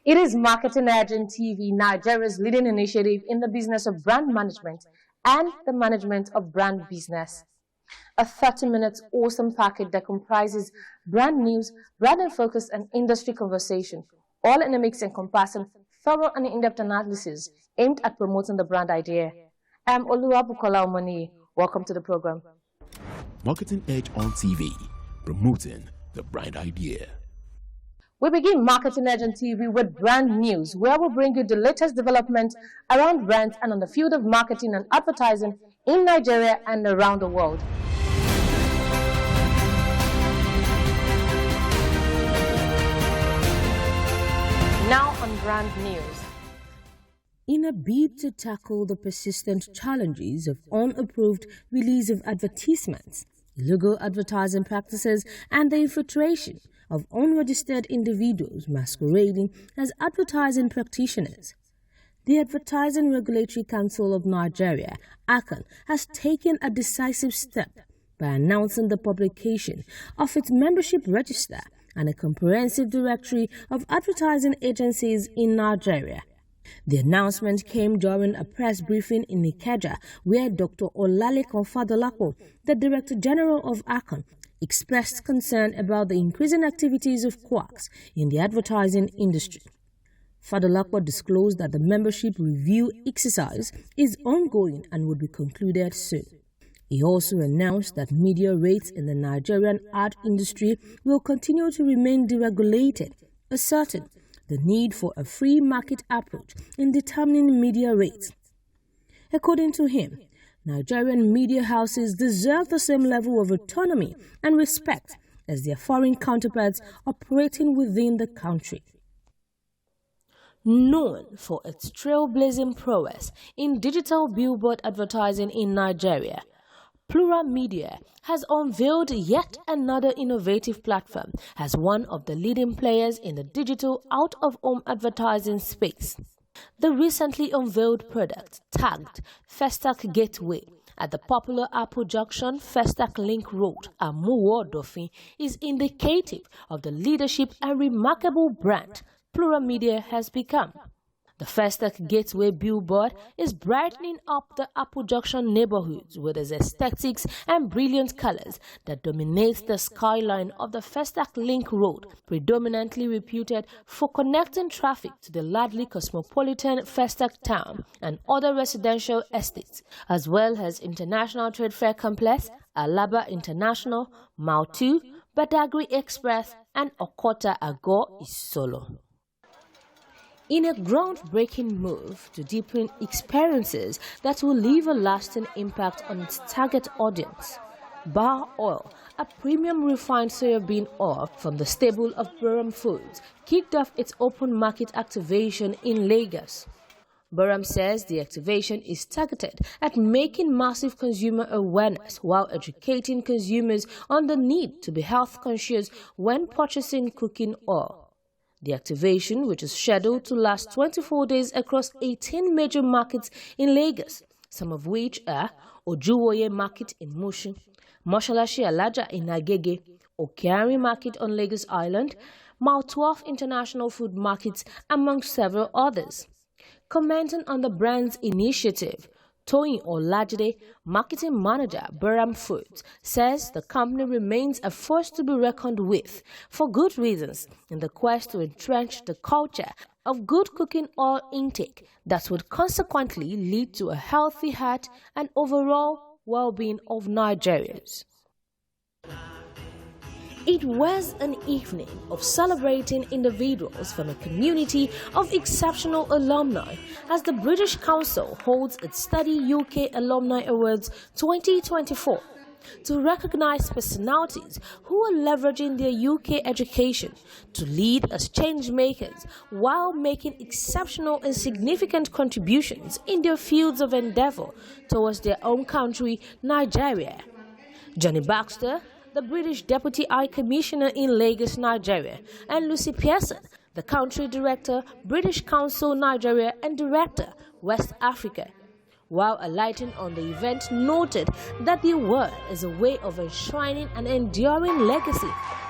It is Marketing Agent TV, Nigeria's leading initiative in the business of brand management and the management of brand business. A 30-minute awesome package that comprises brand news, brand focus, and industry conversation, all in a mix encompassing thorough and in-depth analysis aimed at promoting the brand idea. I'm Oluwabukola Omoni. Welcome to the program. Marketing Edge on TV, promoting the brand idea. We begin Marketing Edge on TV with brand news, where we'll bring you the latest development around brands and on the field of marketing and advertising in Nigeria and around the world. Now on brand news. In a bid to tackle the persistent challenges of unapproved release of advertisements, illegal advertising practices, and the infiltration of unregistered individuals masquerading as advertising practitioners, the Advertising Regulatory Council of Nigeria, ACON, has taken a decisive step by announcing the publication of its membership register and a comprehensive directory of advertising agencies in Nigeria. The announcement came during a press briefing in Ikeja, where Dr. Olalekan Fadolapo, the Director General of ACON, expressed concern about the increasing activities of quacks in the advertising industry. Fadolapo disclosed that the membership review exercise is ongoing and will be concluded soon. He also announced that media rates in the Nigerian ad industry will continue to remain deregulated, asserting the need for a free market approach in determining media rates. According to him, Nigerian media houses deserve the same level of autonomy and respect as their foreign counterparts operating within the country. Known for its trailblazing prowess in digital billboard advertising in Nigeria, Plural Media has unveiled yet another innovative platform as one of the leading players in the digital out-of-home advertising space. The recently unveiled product, tagged Festac Gateway, at the popular Apple Junction Festac Link Road, Amuwo Dofin, is indicative of the leadership and remarkable brand Plural Media has become. The Festac Gateway billboard is brightening up the Apple Junction neighborhoods with its aesthetics and brilliant colors that dominate the skyline of the Festac Link Road, predominantly reputed for connecting traffic to the largely cosmopolitan Festac town and other residential estates, as well as International Trade Fair Complex, Alaba International, Mautu, Badagry Express, and Okota Agor Isolo. In a groundbreaking move to deepen experiences that will leave a lasting impact on its target audience, Bar Oil, a premium refined soybean oil from the stable of Buram Foods, kicked off its open market activation in Lagos. Buram says the activation is targeted at making massive consumer awareness while educating consumers on the need to be health conscious when purchasing cooking oil. The activation, which is scheduled to last 24 days across 18 major markets in Lagos, some of which are Ojuwoye Market in Mushin, Moshalashi Alaja in Agege, Okeari Market on Lagos Island, Mile 12 International Food Markets, among several others. Commenting on the brand's initiative, Toyin Olajide, marketing manager, Buram Foods, says the company remains a force to be reckoned with for good reasons in the quest to entrench the culture of good cooking oil intake that would consequently lead to a healthy heart and overall well-being of Nigerians. It was an evening of celebrating individuals from a community of exceptional alumni as the British Council holds its Study UK Alumni Awards 2024 to recognize personalities who are leveraging their UK education to lead as change makers while making exceptional and significant contributions in their fields of endeavor towards their own country, Nigeria. Johnny Baxter, the British Deputy High Commissioner in Lagos, Nigeria, and Lucy Pearson, the Country Director, British Council Nigeria and Director, West Africa, while alighting on the event, noted that the award is a way of enshrining an enduring legacy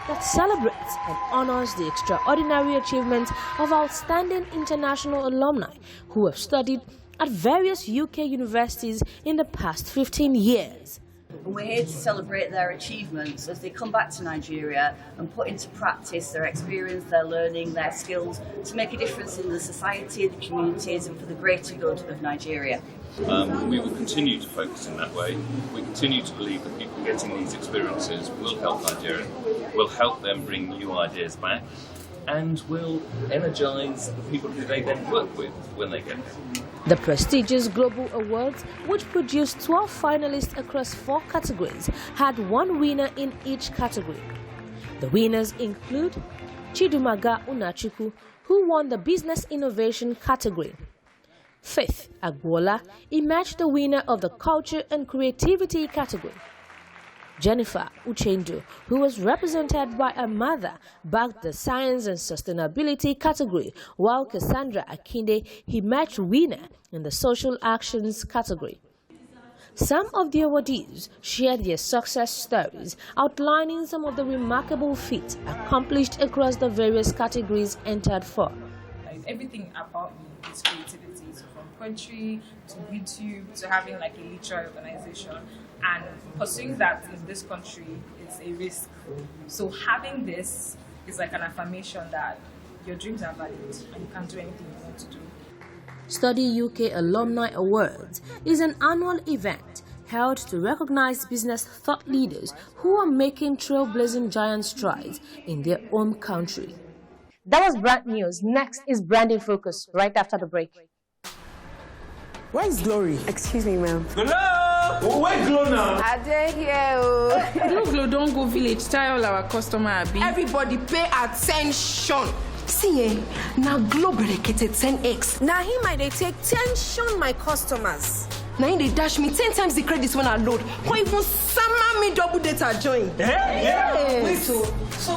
that celebrates and honors the extraordinary achievements of outstanding international alumni who have studied at various UK universities in the past 15 years. We're here to celebrate their achievements as they come back to Nigeria and put into practice their experience, their learning, their skills to make a difference in the society, the communities and for the greater good of Nigeria. We will continue to focus in that way. We continue to believe that people getting these experiences will help Nigeria, will help them bring new ideas back, and will energise the people who they then work with when they get there. The prestigious Global Awards, which produced 12 finalists across 4 categories, had 1 winner in each category. The winners include Chidumaga Unachuku, who won the Business Innovation category. Faith Agbola emerged the winner of the Culture and Creativity category. Jennifer Uchendu, who was represented by a mother, backed the Science and Sustainability category, while Cassandra Akinde emerged winner in the Social Actions category. Some of the awardees shared their success stories, outlining some of the remarkable feats accomplished across the various categories entered for. Everything about me is creativity, so from poetry to YouTube to having like a literary organization, and pursuing that in this country is a risk. So having this is like an affirmation that your dreams are valid and you can do anything you want to do. Study UK Alumni Awards is an annual event held to recognize business thought leaders who are making trailblazing giant strides in their own country. That was brand news. Next is Branding Focus, right after the break. Where is Glory? Excuse me, ma'am. Hello? Oh, where Glow now? I dare hear. Glow don't go village, tell all our customer. Everybody pay attention. See, now Glow dedicated 10x. Now he might take tension my customers. Now they dash me 10 times the credits when I load. Or even summer me double data join. Yeah. Wait, so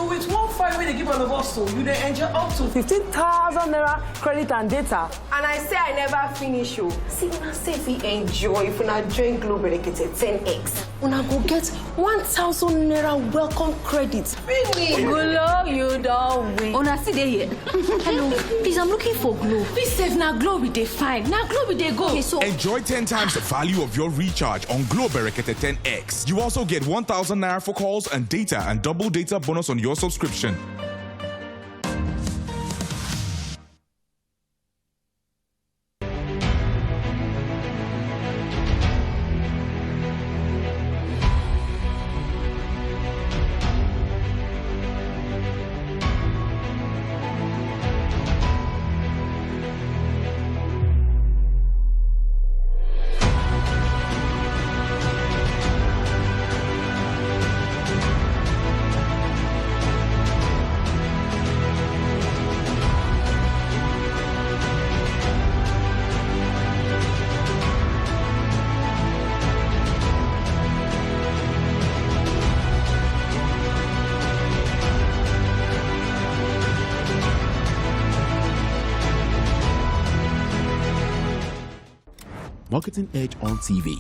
with 1.5 when they give all of us, so you they enjoy up to 15,000 naira credit and data. And I say I never finish you. See, when I say if we enjoy, if we not join Glow dedicated 10x, when I go get 1,000 naira welcome credits. Finish. Glow, you don't win. Una see they here. Hello, please, I'm looking for Glow. Please save now Glow with they fine. Now Glow with they go. Okay, so enjoy 10 times the value of your recharge on Glow Berekete 10X. You also get 1,000 naira for calls and data and double data bonus on your subscription. Marketing Edge on TV,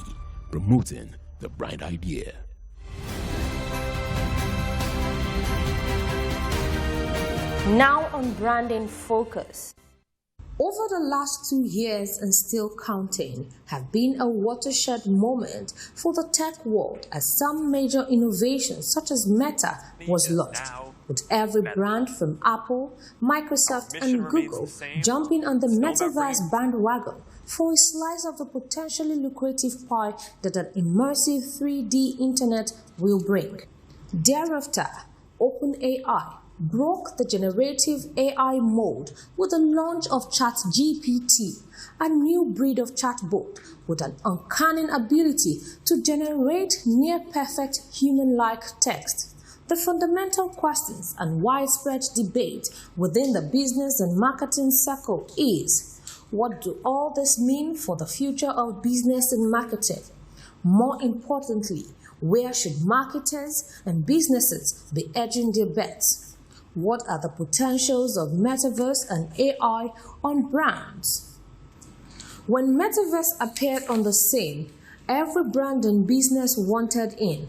promoting the bright idea. Now on Branding Focus. Over the last 2 years and still counting have been a watershed moment for the tech world as some major innovations such as Meta was launched, with every brand from Apple, Microsoft and Google jumping on the metaverse bandwagon for a slice of the potentially lucrative pie that an immersive 3D internet will bring. Thereafter, OpenAI broke the generative AI mold with the launch of ChatGPT, a new breed of chatbot with an uncanny ability to generate near-perfect human-like text. The fundamental questions and widespread debate within the business and marketing circle is, what do all this mean for the future of business and marketing? More importantly, where should marketers and businesses be edging their bets? What are the potentials of metaverse and AI on brands? When Metaverse appeared on the scene, every brand and business wanted in.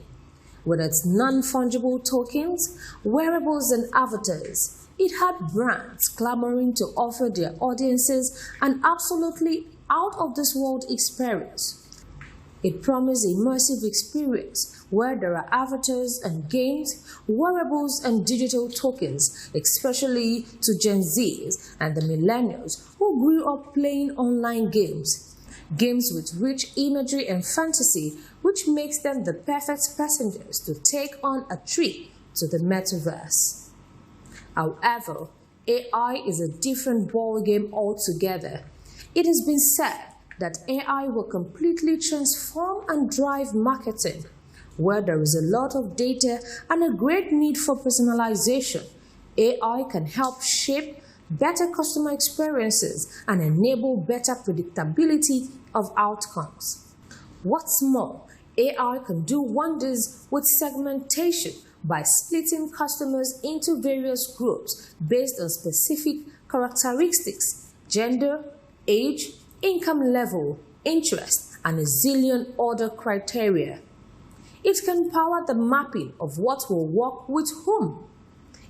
With its non-fungible tokens, wearables and avatars, it had brands clamoring to offer their audiences an absolutely out-of-this-world experience. It promised immersive experience where there are avatars and games, wearables and digital tokens, especially to Gen Zs and the millennials who grew up playing online games. Games with rich imagery and fantasy, which makes them the perfect passengers to take on a trip to the metaverse. However, AI is a different ballgame altogether. It has been said that AI will completely transform and drive marketing. Where there is a lot of data and a great need for personalization, AI can help shape better customer experiences and enable better predictability of outcomes. What's more, AI can do wonders with segmentation by splitting customers into various groups based on specific characteristics, gender, age, income level, interest, and a zillion other criteria. It can power the mapping of what will work with whom.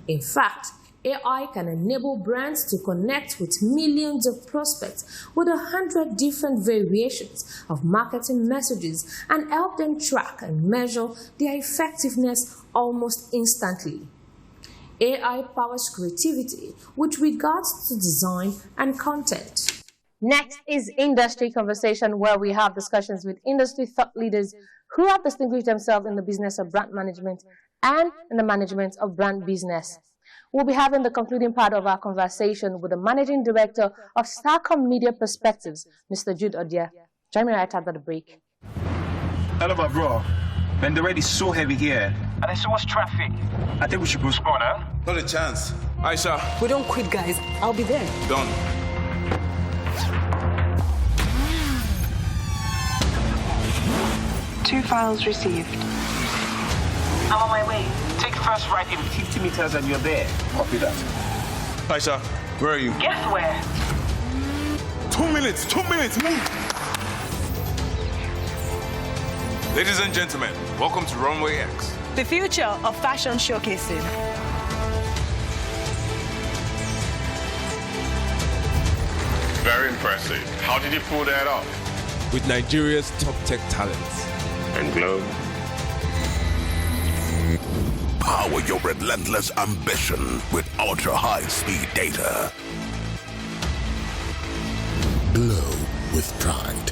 In fact, AI can enable brands to connect with millions of prospects with 100 different variations of marketing messages and help them track and measure their effectiveness almost instantly. AI powers creativity with regards to design and content. Next is Industry Conversation, where we have discussions with industry thought leaders who have distinguished themselves in the business of brand management and in the management of brand business. We'll be having the concluding part of our conversation with the Managing Director of Starcom Media Perspectives, Mr. Jude ODIA. Join me right after the break. Hello, my bro. Man, the road is so heavy here. And there's so much traffic. I think we should postpone, huh? Not a chance. Aisha. We don't quit, guys. I'll be there. Done. 2 files received. I'm on my way. Take first right in 50 meters and you're there. Copy that. Aisha, where are you? Guess where? 2 minutes. 2 minutes. Move. Ladies and gentlemen, welcome to Runway X. The future of fashion showcasing. Very impressive. How did you pull that off? With Nigeria's top tech talents. And Glow. Power your relentless ambition with ultra-high-speed data. Glow with pride.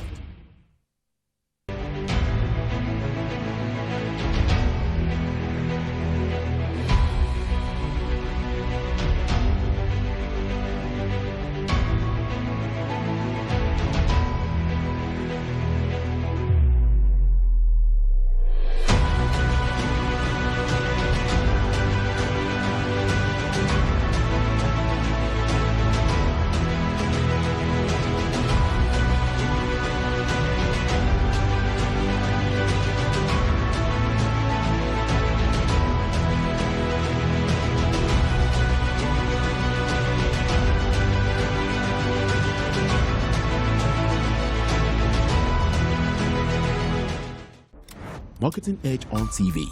Marketing Edge on TV,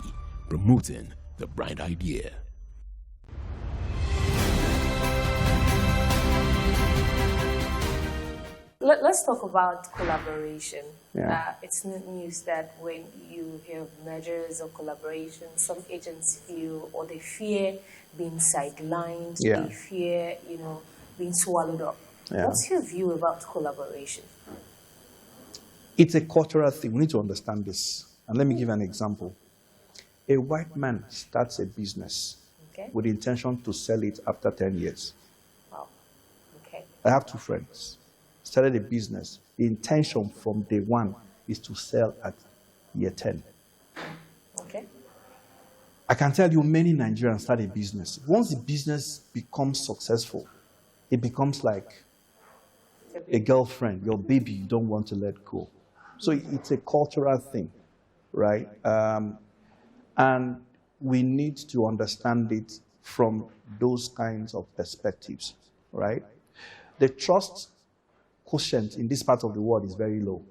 promoting the brand idea. Let's talk about collaboration. Yeah. It's not news that when you hear of mergers or collaboration, some agents feel or they fear being sidelined, Yeah. they fear, being swallowed up. Yeah. What's your view about collaboration? It's a cultural thing. We need to understand this. And let me give an example. A white man starts a business with the intention to sell it after 10 years. Wow. Okay. I have 2 friends. Started a business. The intention from day one is to sell at year 10. Okay. I can tell you many Nigerians start a business. Once the business becomes successful, it becomes like a girlfriend, your baby you don't want to let go. So it's a cultural thing, right? And we need to understand it from those kinds of perspectives, right? The trust quotient in this part of the world is very low.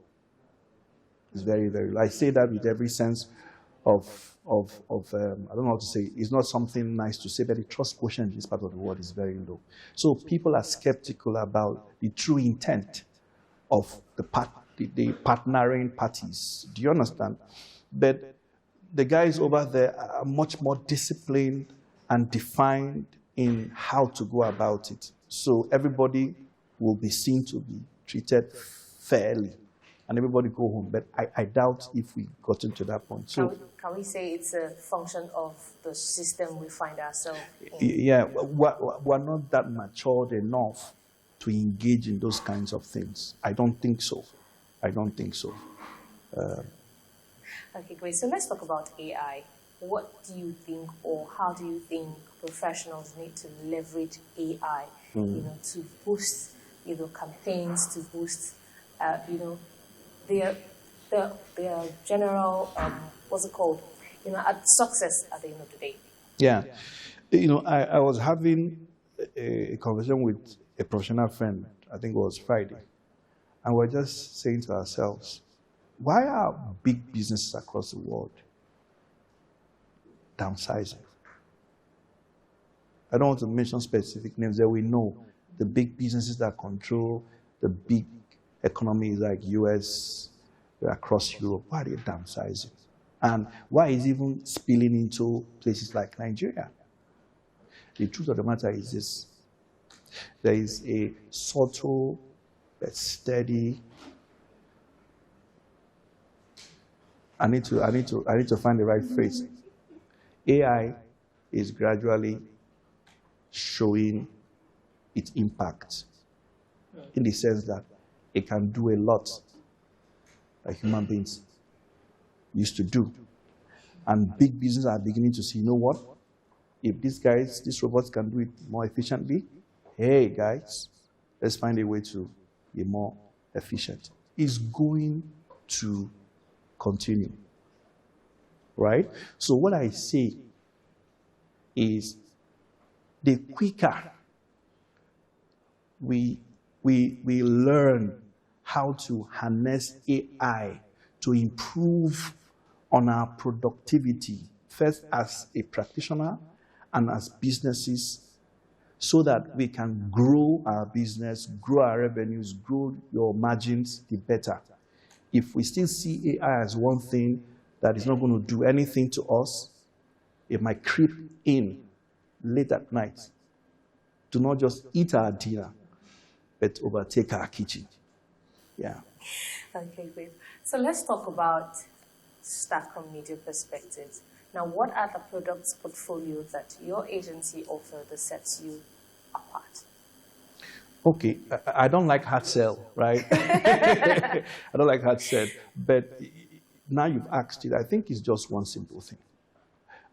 It's very, very low. I say that with every sense of I don't know how to say it. It's not something nice to say, but the trust quotient in this part of the world is very low. So people are skeptical about the true intent of the partnering parties. Do you understand? But the guys over there are much more disciplined and defined in how to go about it. So everybody will be seen to be treated fairly, and everybody go home. But I doubt if we got into that point. So can we say it's a function of the system we find ourselves in? Yeah, we're not that matured enough to engage in those kinds of things. I don't think so. I don't think so. Okay, great. So let's talk about AI. What do you think, or how do you think professionals need to leverage AI, to boost, campaigns, to boost, their general, success at the end of the day? Yeah. I was having a conversation with a professional friend, I think it was Friday, and we're just saying to ourselves, why are big businesses across the world downsizing? I don't want to mention specific names that we know. The big businesses that control the big economies like US, across Europe, why are they downsizing? And why is it even spilling into places like Nigeria? The truth of the matter is this. There is a subtle but steady. I need to find the right phrase. AI is gradually showing its impact in the sense that it can do a lot that human beings used to do. And big businesses are beginning to see, you know what? If these robots can do it more efficiently, hey guys, let's find a way to be more efficient. It's going to continue, right? So what I say is, the quicker we learn how to harness AI to improve on our productivity, first as a practitioner and as businesses, so that we can grow our business, grow our revenues, grow your margins, the better. If we still see AI as one thing that is not going to do anything to us, it might creep in late at night to not just eat our dinner, but overtake our kitchen. Yeah. Okay, great. So let's talk about Starcom Media Perspectives. Now, what are the products portfolio that your agency offers that sets you apart? Okay, I don't like hard sell, right? I don't like hard sell, but now you've asked it, I think it's just one simple thing.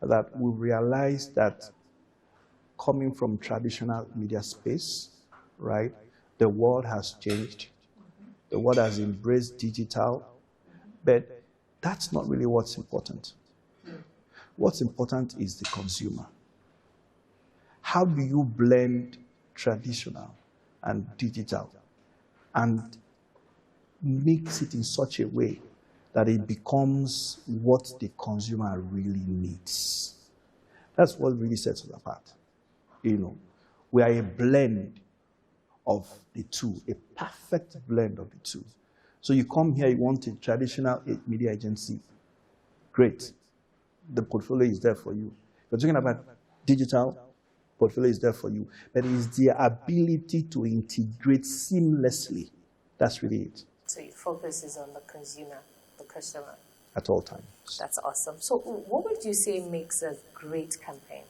That we realize that coming from traditional media space, right, the world has changed. The world has embraced digital, but that's not really what's important. What's important is the consumer. How do you blend traditional and digital and mix it in such a way that it becomes what the consumer really needs? That's what really sets us apart. We are a blend of the two, a perfect blend of the two. So you come here, you want a traditional media agency, great. The portfolio is there for you. You're talking about digital, portfolio is there for you. But it's the ability to integrate seamlessly. That's really it. So your focus is on the consumer, the customer. At all times. That's awesome. So what would you say makes a great campaign?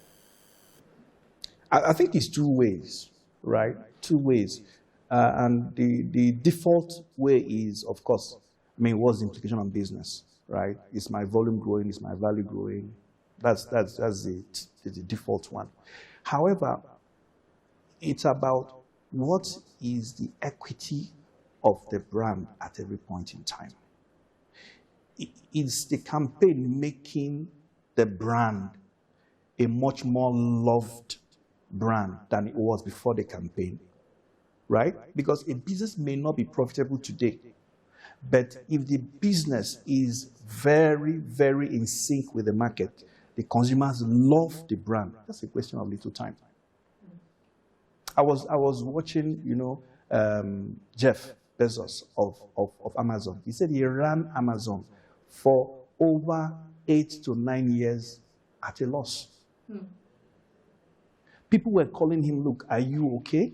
I think it's two ways, right? Two ways. And the default way is, of course, what's the implication on business, right? Is my volume growing? Is my value growing? That's the default one. However, it's about what is the equity of the brand at every point in time. It's the campaign making the brand a much more loved brand than it was before the campaign. right? Because a business may not be profitable today, but if the business is very, very in sync with the market, the consumers love the brand. That's a question of little time. I was watching, Jeff Bezos of Amazon. He said he ran Amazon for over 8 to 9 years at a loss. People were calling him, look, are you okay?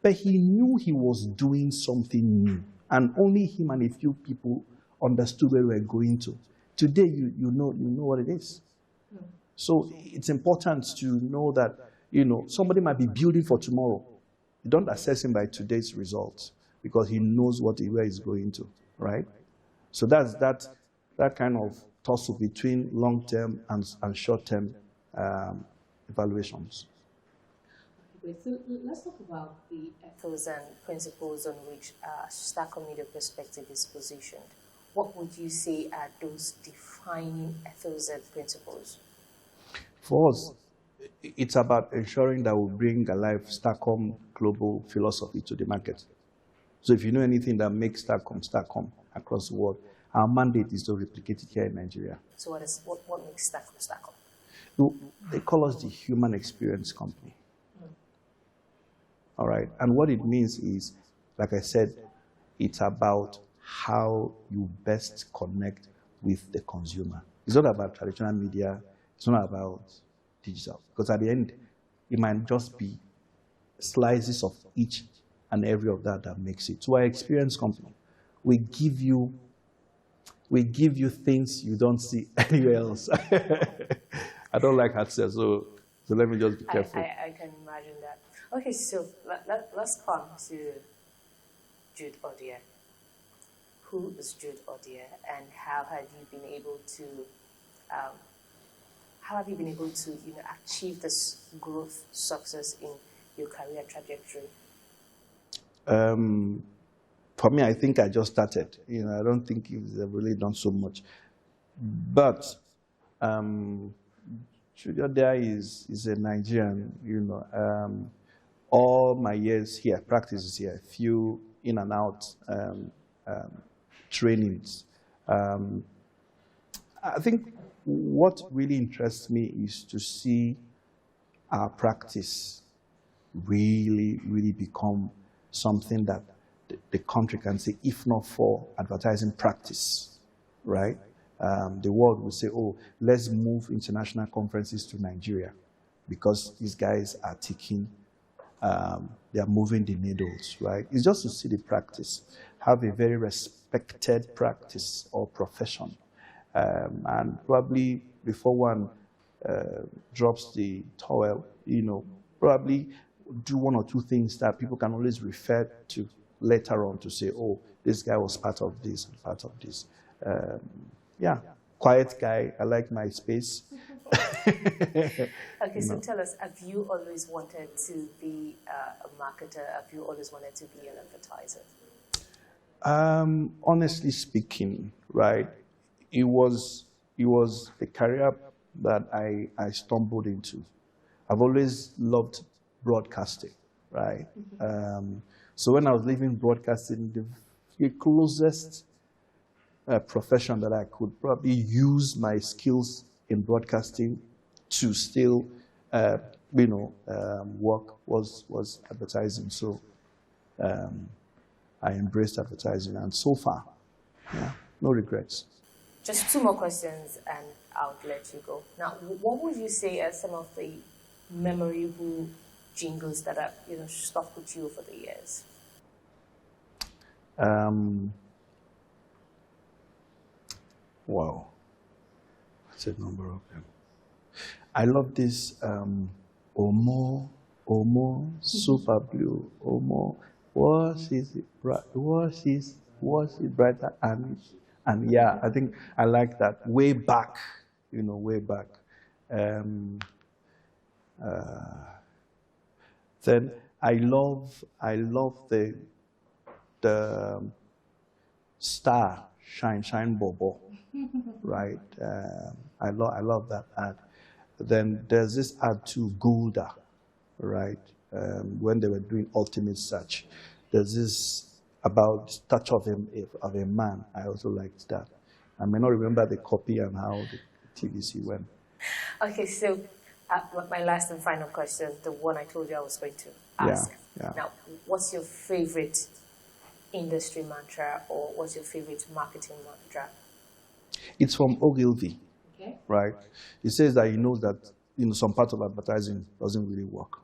But he knew he was doing something new. And only him and a few people understood where we were going to. Today, you know what it is. So it's important to know that, somebody might be building for tomorrow. You don't assess him by today's results because he knows where he's going to, right? So that's that kind of tussle between long-term and short-term evaluations. Okay, so let's talk about the ethos and principles on which Starcom Media Perspective is positioned. What would you say are those defining ethos and principles? For us, it's about ensuring that we bring alive Starcom global philosophy to the market. So if you know anything that makes Starcom across the world, our mandate is to replicate it here in Nigeria. So what makes Starcom? They call us the human experience company. All right. And what it means is, like I said, it's about how you best connect with the consumer. It's not about traditional media. It's not about digital. Because at the end, it might just be slices of each and every of that makes it. So our experience company, we give you things you don't see anywhere else. I don't like hard sell, so let me just be careful. I can imagine that. Okay, so let's come to JUDE ODIA. Who is JUDE ODIA, and how have you been able to achieve this growth success in your career trajectory? For me, I think I just started. I don't think I've really done so much. But JUDE ODIA is a Nigerian, all my years here, practices here, a few in and out trainings. I think what really interests me is to see our practice really, really become something that the country can say, if not for advertising practice, right? The world will say, oh, let's move international conferences to Nigeria because these guys are taking, they are moving the needles, right? It's just to see the practice, have a very respected practice or profession. And probably before one drops the towel, probably do one or two things that people can always refer to later on to say, oh, this guy was part of this and part of this. Yeah, quiet guy. I like my space. Okay, so tell us, have you always wanted to be a marketer? Have you always wanted to be an advertiser? Honestly speaking, right, it was a career that I stumbled into. I've always loved broadcasting, right? So when I was leaving broadcasting, the closest profession that I could probably use my skills in broadcasting to still, work was advertising. So I embraced advertising, and so far, yeah, no regrets. Just two more questions, and I'll let you go. Now, what would you say are some of the memorable jingles that have stuck with you over the years? Wow, that's a number of them. I love this Omo, super blue, Omo. What is it brighter? And yeah, I think I like that. Way back, way back. Then I love the star shine bobo, right? I love that ad. Then there's this ad to Gouda, right? when they were doing Ultimate Search. There's this about the stature of a man. I also liked that. I may not remember the copy and how the TVC went. Okay, so my last and final question, the one I told you I was going to ask. Yeah. Now, what's your favorite industry mantra, or what's your favorite marketing mantra? It's from Ogilvy, right? He says that he knows that some part of advertising doesn't really work.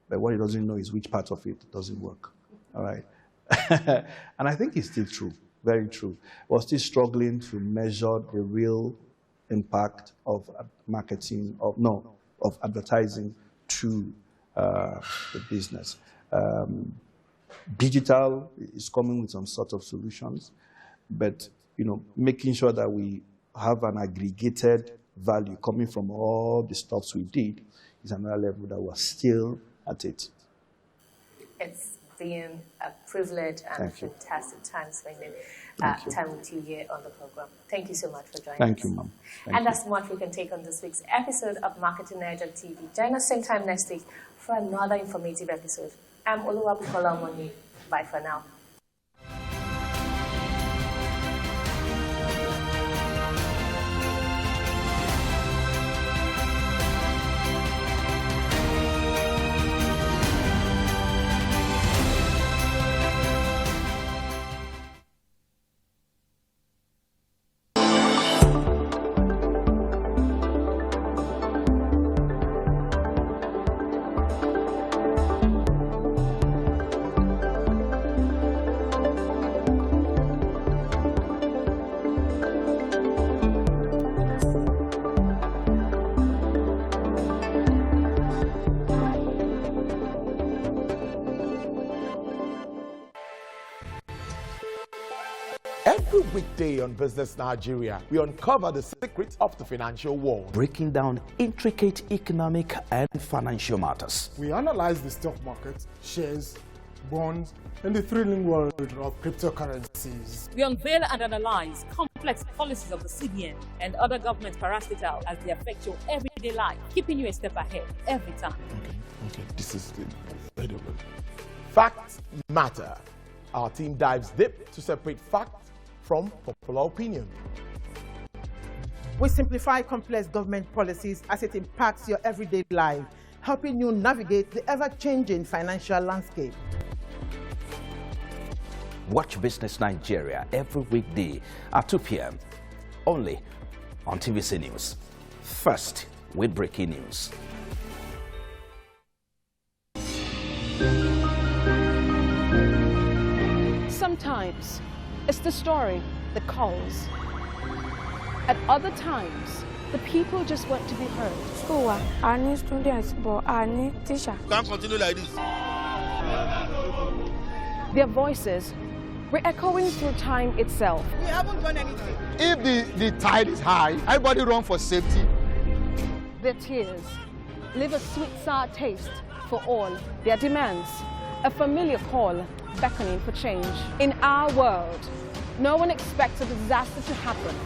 But what he doesn't know is which part of it doesn't work, all right? And I think it's still true, very true. We're still struggling to measure the real impact of marketing, of advertising to the business. Digital is coming with some sort of solutions, but making sure that we have an aggregated value coming from all the stuffs we did is another level that we're still at it. It's been a privilege and a fantastic time spending time with you here on the program. Thank you so much for joining us. Thank you, Mom. And that's much we can take on this week's episode of Marketing Edge on TV. Join us same time next week for another informative episode. I'm Oluwabukola Omoni. Bye for now. Every weekday on Business Nigeria, we uncover the secrets of the financial world, breaking down intricate economic and financial matters. We analyze the stock market, shares, bonds, and the thrilling world of cryptocurrencies. We unveil and analyze complex policies of the CBN and other government parastatals as they affect your everyday life, keeping you a step ahead every time. Okay, this is incredible. Facts matter. Our team dives deep to separate facts from popular opinion. We simplify complex government policies as it impacts your everyday life, helping you navigate the ever-changing financial landscape. Watch Business Nigeria every weekday at 2 p.m. only on TVC News. First with breaking news. Sometimes it's the story that calls. At other times, the people just want to be heard. School, I need students, but I need teachers. Can't continue like this. Their voices re-echoing through time itself. We haven't done anything. If the tide is high, everybody run for safety. Their tears leave a sweet, sour taste for all their demands. A familiar call beckoning for change. In our world, no one expects a disaster to happen.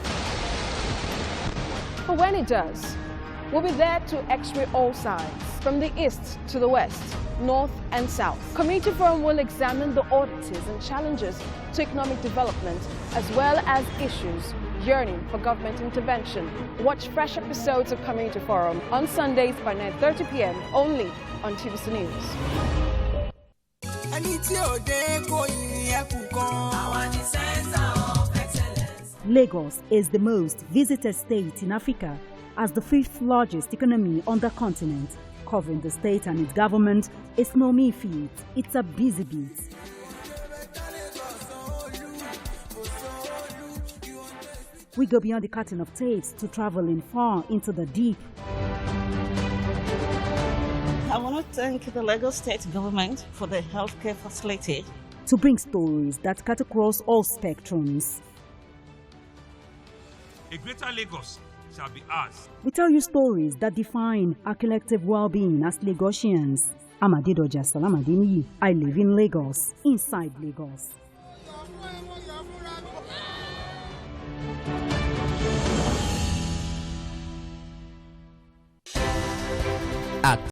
But when it does, we'll be there to x-ray all sides, from the east to the west, north and south. Community Forum will examine the oddities and challenges to economic development, as well as issues yearning for government intervention. Watch fresh episodes of Community Forum on Sundays by 9:30 p.m. only on TVC News. Lagos is the most visited state in Africa as the 5th largest economy on the continent. Covering the state and its government is no mean feat, it's a busy beat. We go beyond the curtain of tapes to traveling far into the deep. I want to thank the Lagos State government for the healthcare facility. To bring stories that cut across all spectrums. A greater Lagos shall be ours. We tell you stories that define our collective well-being as Lagosians. I'm Adedoja Salamadini. I live in Lagos, inside Lagos. At